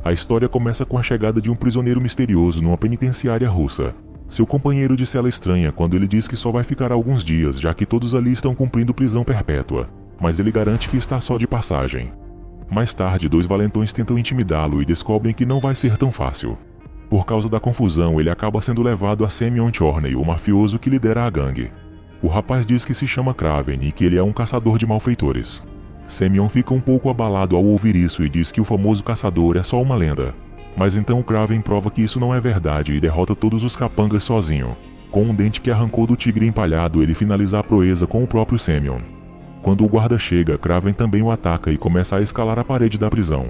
A história começa com a chegada de um prisioneiro misterioso numa penitenciária russa. Seu companheiro de cela estranha quando ele diz que só vai ficar alguns dias, já que todos ali estão cumprindo prisão perpétua, mas ele garante que está só de passagem. Mais tarde, 2 valentões tentam intimidá-lo e descobrem que não vai ser tão fácil. Por causa da confusão, ele acaba sendo levado a Semyon Chorny, o mafioso que lidera a gangue. O rapaz diz que se chama Kraven e que ele é um caçador de malfeitores. Semyon fica um pouco abalado ao ouvir isso e diz que o famoso caçador é só uma lenda. Mas então Kraven prova que isso não é verdade e derrota todos os capangas sozinho. Com um dente que arrancou do tigre empalhado, ele finaliza a proeza com o próprio Semyon. Quando o guarda chega, Kraven também o ataca e começa a escalar a parede da prisão.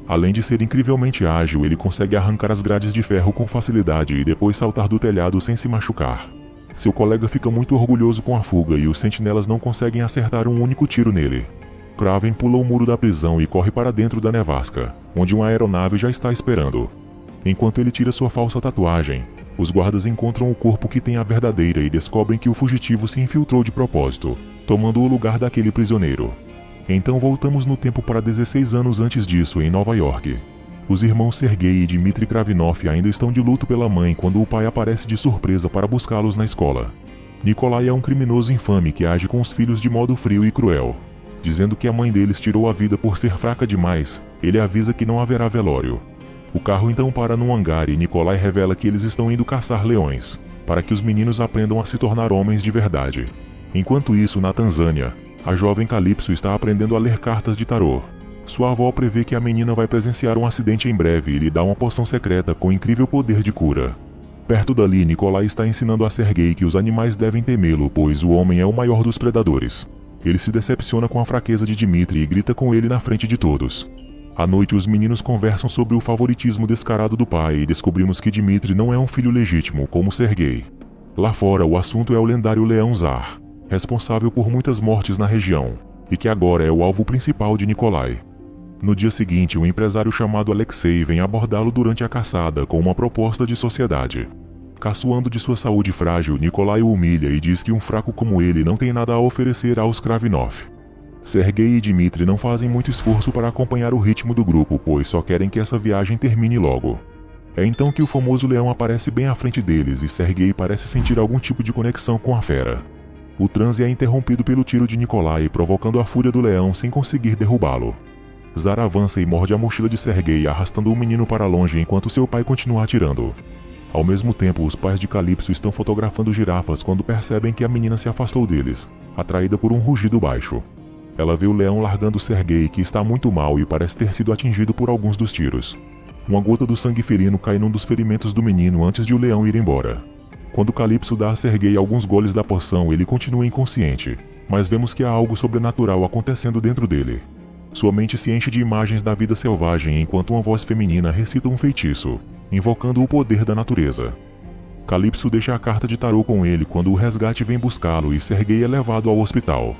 Além de ser incrivelmente ágil, ele consegue arrancar as grades de ferro com facilidade e depois saltar do telhado sem se machucar. Seu colega fica muito orgulhoso com a fuga e os sentinelas não conseguem acertar um único tiro nele. Kraven pula o muro da prisão e corre para dentro da nevasca, onde uma aeronave já está esperando. Enquanto ele tira sua falsa tatuagem, os guardas encontram o corpo que tem a verdadeira e descobrem que o fugitivo se infiltrou de propósito, tomando o lugar daquele prisioneiro. Então voltamos no tempo para 16 anos antes disso, em Nova York. Os irmãos Sergei e Dmitry Kravinov ainda estão de luto pela mãe quando o pai aparece de surpresa para buscá-los na escola. Nikolai é um criminoso infame que age com os filhos de modo frio e cruel. Dizendo que a mãe deles tirou a vida por ser fraca demais, ele avisa que não haverá velório. O carro então para num hangar e Nikolai revela que eles estão indo caçar leões, para que os meninos aprendam a se tornar homens de verdade. Enquanto isso, na Tanzânia, a jovem Calypso está aprendendo a ler cartas de tarô. Sua avó prevê que a menina vai presenciar um acidente em breve e lhe dá uma poção secreta com incrível poder de cura. Perto dali, Nikolai está ensinando a Sergei que os animais devem temê-lo, pois o homem é o maior dos predadores. Ele se decepciona com a fraqueza de Dmitry e grita com ele na frente de todos. À noite, os meninos conversam sobre o favoritismo descarado do pai e descobrimos que Dmitry não é um filho legítimo, como Sergei. Lá fora, o assunto é o lendário Leão Tsar, responsável por muitas mortes na região, e que agora é o alvo principal de Nikolai. No dia seguinte, um empresário chamado Alexei vem abordá-lo durante a caçada com uma proposta de sociedade. Caçoando de sua saúde frágil, Nikolai o humilha e diz que um fraco como ele não tem nada a oferecer aos Kravinov. Sergei e Dmitry não fazem muito esforço para acompanhar o ritmo do grupo, pois só querem que essa viagem termine logo. É então que o famoso leão aparece bem à frente deles e Sergei parece sentir algum tipo de conexão com a fera. O transe é interrompido pelo tiro de Nikolai, provocando a fúria do leão sem conseguir derrubá-lo. Tsar avança e morde a mochila de Sergei, arrastando o menino para longe enquanto seu pai continua atirando. Ao mesmo tempo, os pais de Calypso estão fotografando girafas quando percebem que a menina se afastou deles, atraída por um rugido baixo. Ela vê o leão largando Sergei, que está muito mal e parece ter sido atingido por alguns dos tiros. Uma gota do sangue felino cai num dos ferimentos do menino antes de o leão ir embora. Quando Calypso dá a Sergei alguns goles da poção, ele continua inconsciente, mas vemos que há algo sobrenatural acontecendo dentro dele. Sua mente se enche de imagens da vida selvagem enquanto uma voz feminina recita um feitiço, invocando o poder da natureza. Calypso deixa a carta de tarô com ele quando o resgate vem buscá-lo e Sergei é levado ao hospital.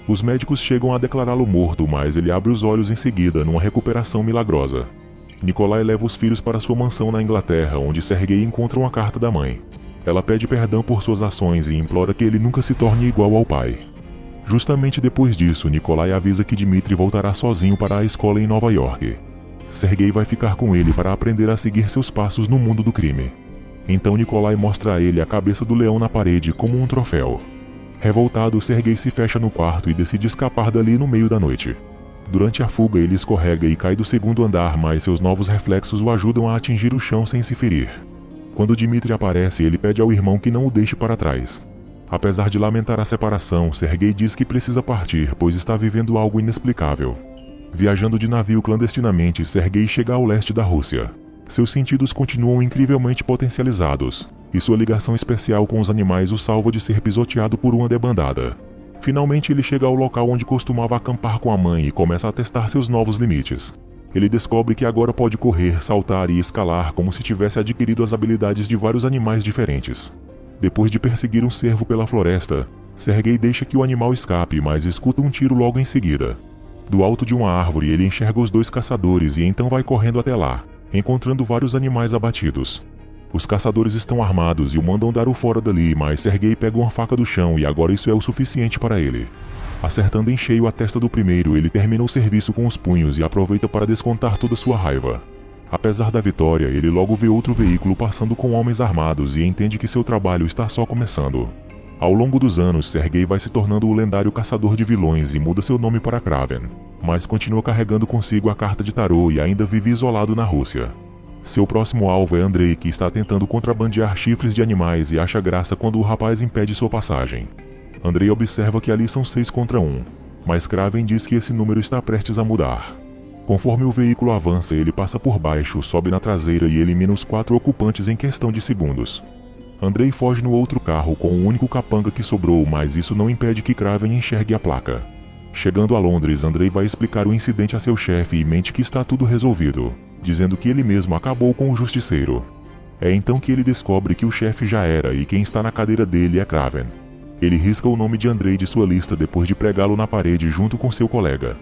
Os médicos chegam a declará-lo morto, mas ele abre os olhos em seguida numa recuperação milagrosa. Nikolai leva os filhos para sua mansão na Inglaterra, onde Sergei encontra uma carta da mãe. Ela pede perdão por suas ações e implora que ele nunca se torne igual ao pai. Justamente depois disso, Nikolai avisa que Dmitry voltará sozinho para a escola em Nova York. Sergei vai ficar com ele para aprender a seguir seus passos no mundo do crime. Então Nikolai mostra a ele a cabeça do leão na parede como um troféu. Revoltado, Sergei se fecha no quarto e decide escapar dali no meio da noite. Durante a fuga, ele escorrega e cai do segundo andar, mas seus novos reflexos o ajudam a atingir o chão sem se ferir. Quando Dmitry aparece, ele pede ao irmão que não o deixe para trás. Apesar de lamentar a separação, Sergei diz que precisa partir, pois está vivendo algo inexplicável. Viajando de navio clandestinamente, Sergei chega ao leste da Rússia. Seus sentidos continuam incrivelmente potencializados, e sua ligação especial com os animais o salva de ser pisoteado por uma debandada. Finalmente ele chega ao local onde costumava acampar com a mãe e começa a testar seus novos limites. Ele descobre que agora pode correr, saltar e escalar como se tivesse adquirido as habilidades de vários animais diferentes. Depois de perseguir um cervo pela floresta, Sergei deixa que o animal escape, mas escuta um tiro logo em seguida. Do alto de uma árvore, ele enxerga os dois caçadores e então vai correndo até lá, encontrando vários animais abatidos. Os caçadores estão armados e o mandam dar o fora dali, mas Sergei pega uma faca do chão e agora isso é o suficiente para ele. Acertando em cheio a testa do primeiro, ele termina o serviço com os punhos e aproveita para descontar toda sua raiva. Apesar da vitória, ele logo vê outro veículo passando com homens armados e entende que seu trabalho está só começando. Ao longo dos anos, Sergei vai se tornando o lendário caçador de vilões e muda seu nome para Kraven, mas continua carregando consigo a carta de tarô e ainda vive isolado na Rússia. Seu próximo alvo é Andrei, que está tentando contrabandear chifres de animais e acha graça quando o rapaz impede sua passagem. Andrei observa que ali são 6 contra 1, mas Kraven diz que esse número está prestes a mudar. Conforme o veículo avança, ele passa por baixo, sobe na traseira e elimina os 4 ocupantes em questão de segundos. Andrei foge no outro carro com o único capanga que sobrou, mas isso não impede que Kraven enxergue a placa. Chegando a Londres, Andrei vai explicar o incidente a seu chefe e mente que está tudo resolvido, dizendo que ele mesmo acabou com o justiceiro. É então que ele descobre que o chefe já era e quem está na cadeira dele é Kraven. Ele risca o nome de Andrei de sua lista depois de pregá-lo na parede junto com seu colega.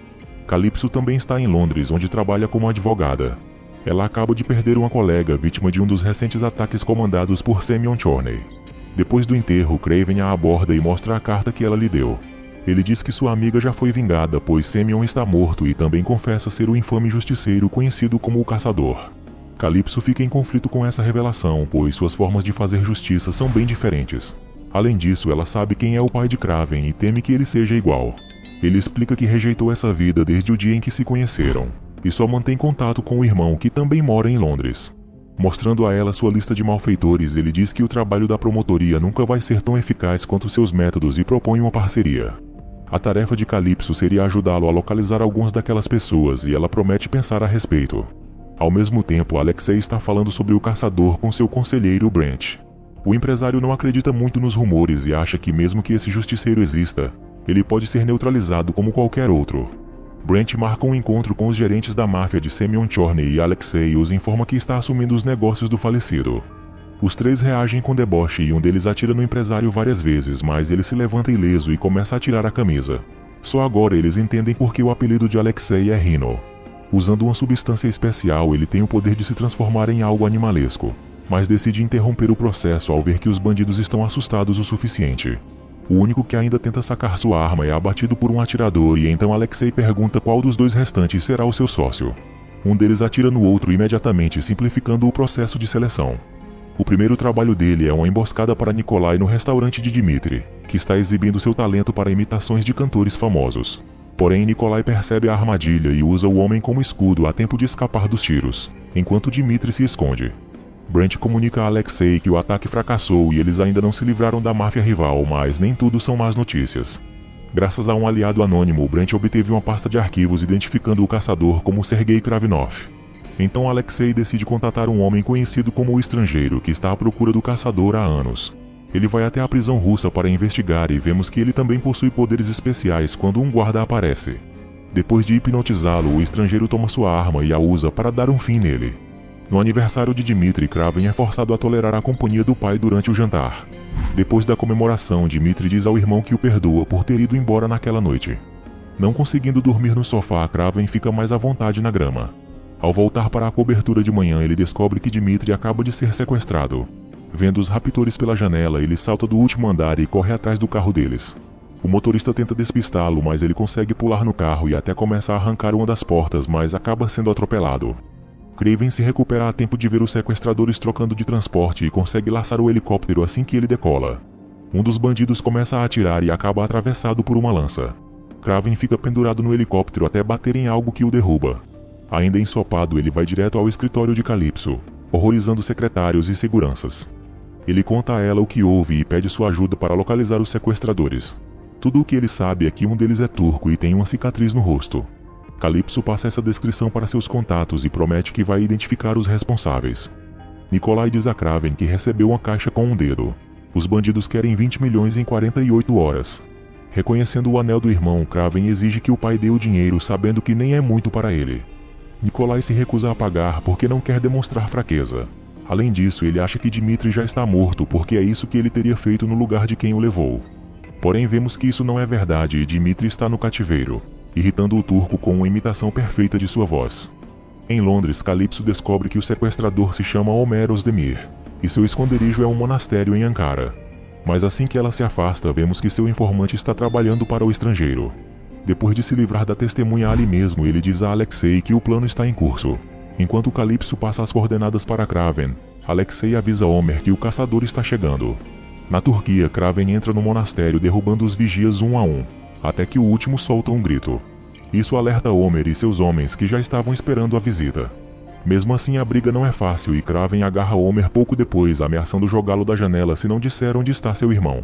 Calypso também está em Londres, onde trabalha como advogada. Ela acaba de perder uma colega, vítima de um dos recentes ataques comandados por Semyon Chorny. Depois do enterro, Kraven a aborda e mostra a carta que ela lhe deu. Ele diz que sua amiga já foi vingada, pois Semyon está morto e também confessa ser o infame justiceiro conhecido como o Caçador. Calypso fica em conflito com essa revelação, pois suas formas de fazer justiça são bem diferentes. Além disso, ela sabe quem é o pai de Kraven e teme que ele seja igual. Ele explica que rejeitou essa vida desde o dia em que se conheceram, e só mantém contato com o irmão, que também mora em Londres. Mostrando a ela sua lista de malfeitores, ele diz que o trabalho da promotoria nunca vai ser tão eficaz quanto seus métodos e propõe uma parceria. A tarefa de Calypso seria ajudá-lo a localizar algumas daquelas pessoas, e ela promete pensar a respeito. Ao mesmo tempo, Alexei está falando sobre o caçador com seu conselheiro Brent. O empresário não acredita muito nos rumores e acha que mesmo que esse justiceiro exista, ele pode ser neutralizado como qualquer outro. Brent marca um encontro com os gerentes da máfia de Semyon Chorny e Alexei os informa que está assumindo os negócios do falecido. Os 3 reagem com deboche e um deles atira no empresário várias vezes, mas ele se levanta ileso e começa a tirar a camisa. Só agora eles entendem por que o apelido de Alexei é Rhino. Usando uma substância especial, ele tem o poder de se transformar em algo animalesco, mas decide interromper o processo ao ver que os bandidos estão assustados o suficiente. O único que ainda tenta sacar sua arma é abatido por um atirador e então Alexei pergunta qual dos 2 restantes será o seu sócio. Um deles atira no outro imediatamente, simplificando o processo de seleção. O primeiro trabalho dele é uma emboscada para Nikolai no restaurante de Dmitri, que está exibindo seu talento para imitações de cantores famosos. Porém, Nikolai percebe a armadilha e usa o homem como escudo a tempo de escapar dos tiros, enquanto Dmitri se esconde. Brent comunica a Alexei que o ataque fracassou e eles ainda não se livraram da máfia rival, mas nem tudo são más notícias. Graças a um aliado anônimo, Brent obteve uma pasta de arquivos identificando o caçador como Sergei Kravinov. Então Alexei decide contatar um homem conhecido como o Estrangeiro, que está à procura do caçador há anos. Ele vai até a prisão russa para investigar e vemos que ele também possui poderes especiais quando um guarda aparece. Depois de hipnotizá-lo, o Estrangeiro toma sua arma e a usa para dar um fim nele. No aniversário de Dmitri, Kraven é forçado a tolerar a companhia do pai durante o jantar. Depois da comemoração, Dmitri diz ao irmão que o perdoa por ter ido embora naquela noite. Não conseguindo dormir no sofá, Kraven fica mais à vontade na grama. Ao voltar para a cobertura de manhã, ele descobre que Dmitri acaba de ser sequestrado. Vendo os raptores pela janela, ele salta do último andar e corre atrás do carro deles. O motorista tenta despistá-lo, mas ele consegue pular no carro e até começa a arrancar uma das portas, mas acaba sendo atropelado. Kraven se recupera a tempo de ver os sequestradores trocando de transporte e consegue laçar o helicóptero assim que ele decola. Um dos bandidos começa a atirar e acaba atravessado por uma lança. Kraven fica pendurado no helicóptero até bater em algo que o derruba. Ainda ensopado, ele vai direto ao escritório de Calypso, horrorizando secretários e seguranças. Ele conta a ela o que houve e pede sua ajuda para localizar os sequestradores. Tudo o que ele sabe é que um deles é turco e tem uma cicatriz no rosto. Calypso passa essa descrição para seus contatos e promete que vai identificar os responsáveis. Nikolai diz a Kraven que recebeu uma caixa com um dedo. Os bandidos querem 20 milhões em 48 horas. Reconhecendo o anel do irmão, Kraven exige que o pai dê o dinheiro, sabendo que nem é muito para ele. Nikolai se recusa a pagar porque não quer demonstrar fraqueza. Além disso, ele acha que Dmitri já está morto porque é isso que ele teria feito no lugar de quem o levou. Porém, vemos que isso não é verdade e Dmitri está no cativeiro, irritando o turco com uma imitação perfeita de sua voz. Em Londres, Calypso descobre que o sequestrador se chama Omer Ozdemir, e seu esconderijo é um monastério em Ankara. Mas assim que ela se afasta, vemos que seu informante está trabalhando para o estrangeiro. Depois de se livrar da testemunha ali mesmo, ele diz a Alexei que o plano está em curso. Enquanto Calypso passa as coordenadas para Kraven, Alexei avisa Homer que o caçador está chegando. Na Turquia, Kraven entra no monastério derrubando os vigias um a um, até que o último solta um grito. Isso alerta Homer e seus homens que já estavam esperando a visita. Mesmo assim, a briga não é fácil e Kraven agarra Homer pouco depois, ameaçando jogá-lo da janela se não disser onde está seu irmão.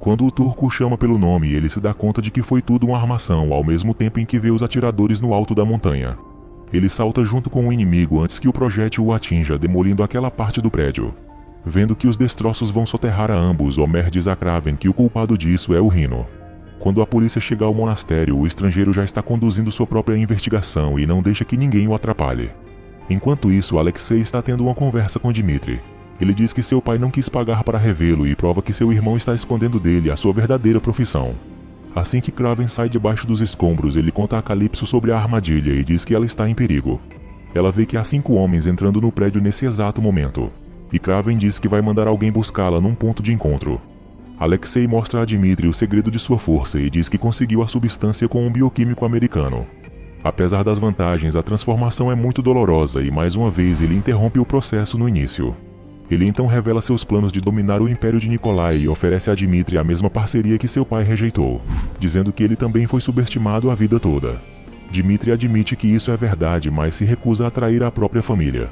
Quando o turco o chama pelo nome, ele se dá conta de que foi tudo uma armação, ao mesmo tempo em que vê os atiradores no alto da montanha. Ele salta junto com o inimigo antes que o projétil o atinja, demolindo aquela parte do prédio. Vendo que os destroços vão soterrar a ambos, Homer diz a Kraven que o culpado disso é o Rhino. Quando a polícia chega ao monastério, o estrangeiro já está conduzindo sua própria investigação e não deixa que ninguém o atrapalhe. Enquanto isso, Alexei está tendo uma conversa com Dmitri. Ele diz que seu pai não quis pagar para revê-lo e prova que seu irmão está escondendo dele a sua verdadeira profissão. Assim que Kraven sai debaixo dos escombros, ele conta a Calypso sobre a armadilha e diz que ela está em perigo. Ela vê que há 5 homens entrando no prédio nesse exato momento. E Kraven diz que vai mandar alguém buscá-la num ponto de encontro. Alexei mostra a Dmitri o segredo de sua força e diz que conseguiu a substância com um bioquímico americano. Apesar das vantagens, a transformação é muito dolorosa e mais uma vez ele interrompe o processo no início. Ele então revela seus planos de dominar o império de Nikolai e oferece a Dmitri a mesma parceria que seu pai rejeitou, dizendo que ele também foi subestimado a vida toda. Dmitri admite que isso é verdade, mas se recusa a trair a própria família.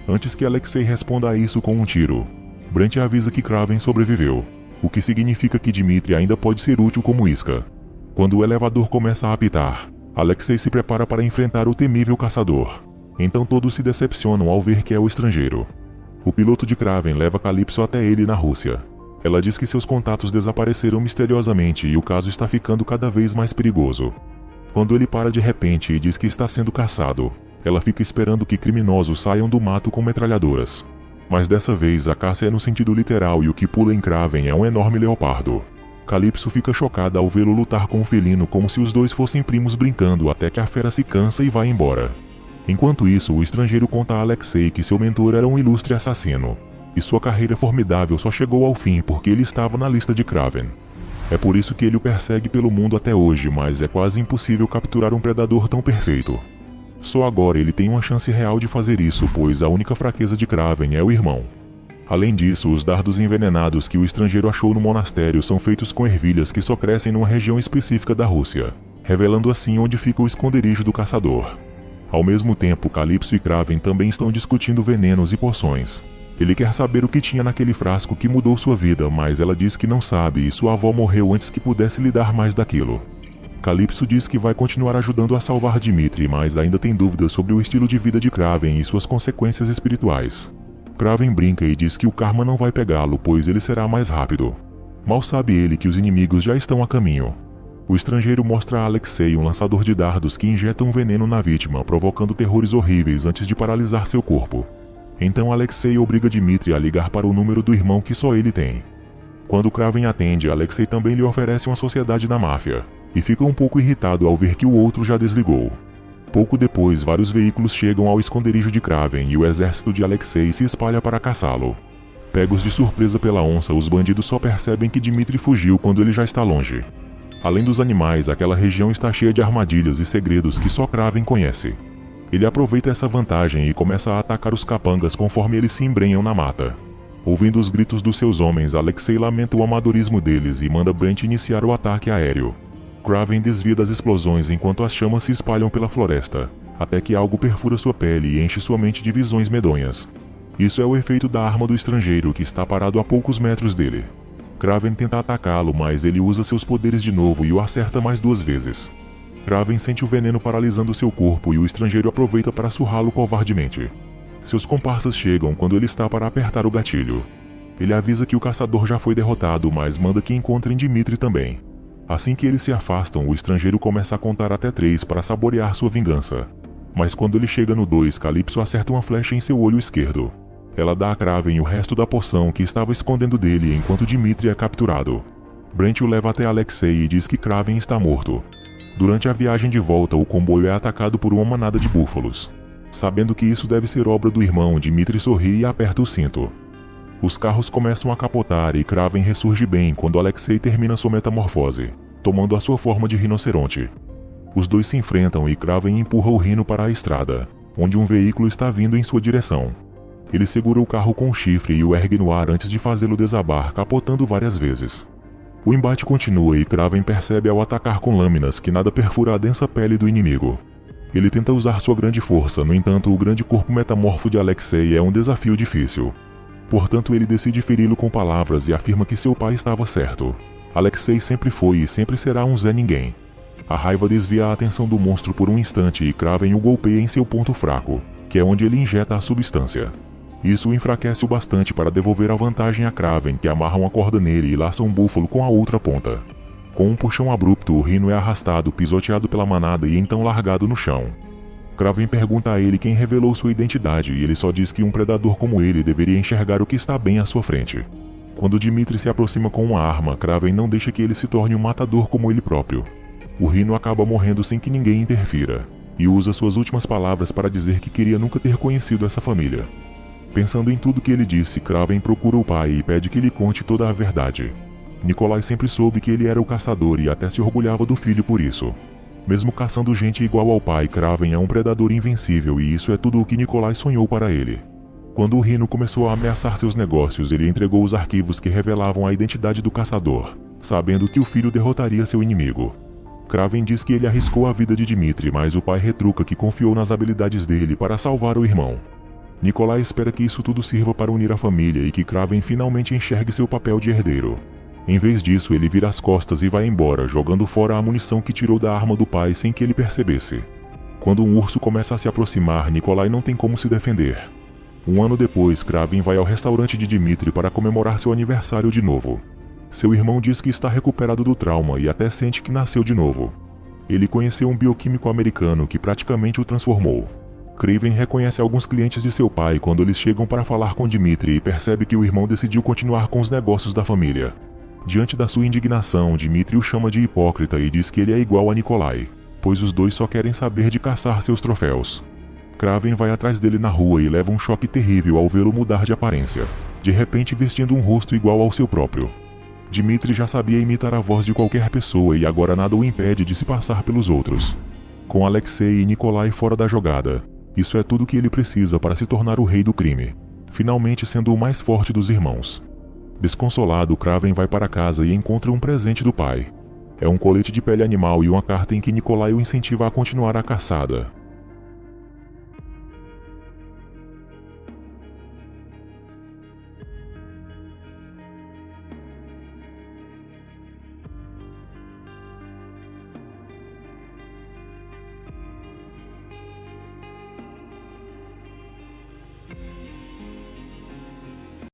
Antes que Alexei responda a isso com um tiro, Brent avisa que Kraven sobreviveu, o que significa que Dmitri ainda pode ser útil como isca. Quando o elevador começa a apitar, Alexei se prepara para enfrentar o temível caçador. Então todos se decepcionam ao ver que é o estrangeiro. O piloto de Kraven leva Calypso até ele na Rússia. Ela diz que seus contatos desapareceram misteriosamente e o caso está ficando cada vez mais perigoso. Quando ele para de repente e diz que está sendo caçado, ela fica esperando que criminosos saiam do mato com metralhadoras. Mas dessa vez a caça é no sentido literal e o que pula em Kraven é um enorme leopardo. Calypso fica chocada ao vê-lo lutar com o felino como se os dois fossem primos brincando até que a fera se cansa e vai embora. Enquanto isso, o estrangeiro conta a Alexei que seu mentor era um ilustre assassino, e sua carreira formidável só chegou ao fim porque ele estava na lista de Kraven. É por isso que ele o persegue pelo mundo até hoje, mas é quase impossível capturar um predador tão perfeito. Só agora ele tem uma chance real de fazer isso, pois a única fraqueza de Kraven é o irmão. Além disso, os dardos envenenados que o estrangeiro achou no monastério são feitos com ervilhas que só crescem numa região específica da Rússia, revelando assim onde fica o esconderijo do caçador. Ao mesmo tempo, Calypso e Kraven também estão discutindo venenos e poções. Ele quer saber o que tinha naquele frasco que mudou sua vida, mas ela diz que não sabe e sua avó morreu antes que pudesse lhe dar mais daquilo. Calypso diz que vai continuar ajudando a salvar Dmitri, mas ainda tem dúvidas sobre o estilo de vida de Kraven e suas consequências espirituais. Kraven brinca e diz que o karma não vai pegá-lo, pois ele será mais rápido. Mal sabe ele que os inimigos já estão a caminho. O estrangeiro mostra a Alexei um lançador de dardos que injeta um veneno na vítima, provocando terrores horríveis antes de paralisar seu corpo. Então Alexei obriga Dmitri a ligar para o número do irmão que só ele tem. Quando Kraven atende, Alexei também lhe oferece uma sociedade na máfia, e fica um pouco irritado ao ver que o outro já desligou. Pouco depois, vários veículos chegam ao esconderijo de Kraven e o exército de Alexei se espalha para caçá-lo. Pegos de surpresa pela onça, os bandidos só percebem que Dmitri fugiu quando ele já está longe. Além dos animais, aquela região está cheia de armadilhas e segredos que só Kraven conhece. Ele aproveita essa vantagem e começa a atacar os capangas conforme eles se embrenham na mata. Ouvindo os gritos dos seus homens, Alexei lamenta o amadorismo deles e manda Brent iniciar o ataque aéreo. Kraven desvia das explosões enquanto as chamas se espalham pela floresta, até que algo perfura sua pele e enche sua mente de visões medonhas. Isso é o efeito da arma do estrangeiro que está parado a poucos metros dele. Kraven tenta atacá-lo, mas ele usa seus poderes de novo e o acerta mais 2 vezes. Kraven sente o veneno paralisando seu corpo e o estrangeiro aproveita para surrá-lo covardemente. Seus comparsas chegam quando ele está para apertar o gatilho. Ele avisa que o caçador já foi derrotado, mas manda que encontrem Dmitri também. Assim que eles se afastam, o estrangeiro começa a contar até 3 para saborear sua vingança. Mas quando ele chega no 2, Calypso acerta uma flecha em seu olho esquerdo. Ela dá a Kraven o resto da poção que estava escondendo dele enquanto Dmitri é capturado. Brent o leva até Alexei e diz que Kraven está morto. Durante a viagem de volta, o comboio é atacado por uma manada de búfalos. Sabendo que isso deve ser obra do irmão, Dmitri sorri e aperta o cinto. Os carros começam a capotar e Kraven ressurge bem quando Alexei termina sua metamorfose, tomando a sua forma de rinoceronte. Os dois se enfrentam e Kraven empurra o Rhino para a estrada. onde um veículo está vindo em sua direção. Ele segura o carro com um chifre e o ergue no ar antes de fazê-lo desabar, capotando várias vezes. O embate continua e Kraven percebe ao atacar com lâminas que nada perfura a densa pele do inimigo. Ele tenta usar sua grande força, no entanto o grande corpo metamorfo de Alexei é um desafio difícil. Portanto ele decide feri-lo com palavras e afirma que seu pai estava certo. Alexei sempre foi e sempre será um Zé Ninguém. A raiva desvia a atenção do monstro por um instante e Kraven o golpeia em seu ponto fraco, que é onde ele injeta a substância. Isso o enfraquece o bastante para devolver a vantagem a Kraven, que amarra uma corda nele e laça um búfalo com a outra ponta. Com um puxão abrupto, o Rhino é arrastado, pisoteado pela manada e então largado no chão. Kraven pergunta a ele quem revelou sua identidade e ele só diz que um predador como ele deveria enxergar o que está bem à sua frente. Quando Dmitri se aproxima com uma arma, Kraven não deixa que ele se torne um matador como ele próprio. O Rhino acaba morrendo sem que ninguém interfira, e usa suas últimas palavras para dizer que queria nunca ter conhecido essa família. Pensando em tudo que ele disse, Kraven procura o pai e pede que lhe conte toda a verdade. Nikolai sempre soube que ele era o caçador e até se orgulhava do filho por isso. Mesmo caçando gente igual ao pai, Kraven é um predador invencível e isso é tudo o que Nikolai sonhou para ele. Quando o Rhino começou a ameaçar seus negócios, ele entregou os arquivos que revelavam a identidade do caçador, sabendo que o filho derrotaria seu inimigo. Kraven diz que ele arriscou a vida de Dmitri, mas o pai retruca que confiou nas habilidades dele para salvar o irmão. Nikolai espera que isso tudo sirva para unir a família e que Kraven finalmente enxergue seu papel de herdeiro. Em vez disso, ele vira as costas e vai embora, jogando fora a munição que tirou da arma do pai sem que ele percebesse. Quando um urso começa a se aproximar, Nikolai não tem como se defender. Um ano depois, Kraven vai ao restaurante de Dmitri para comemorar seu aniversário de novo. Seu irmão diz que está recuperado do trauma e até sente que nasceu de novo. Ele conheceu um bioquímico americano que praticamente o transformou. Kraven reconhece alguns clientes de seu pai quando eles chegam para falar com Dmitri e percebe que o irmão decidiu continuar com os negócios da família. Diante da sua indignação, Dmitri o chama de hipócrita e diz que ele é igual a Nikolai, pois os dois só querem saber de caçar seus troféus. Kraven vai atrás dele na rua e leva um choque terrível ao vê-lo mudar de aparência, de repente vestindo um rosto igual ao seu próprio. Dmitri já sabia imitar a voz de qualquer pessoa e agora nada o impede de se passar pelos outros. Com Alexei e Nikolai fora da jogada, isso é tudo que ele precisa para se tornar o rei do crime, finalmente sendo o mais forte dos irmãos. Desconsolado, Kraven vai para casa e encontra um presente do pai. É um colete de pele animal e uma carta em que Nikolai o incentiva a continuar a caçada.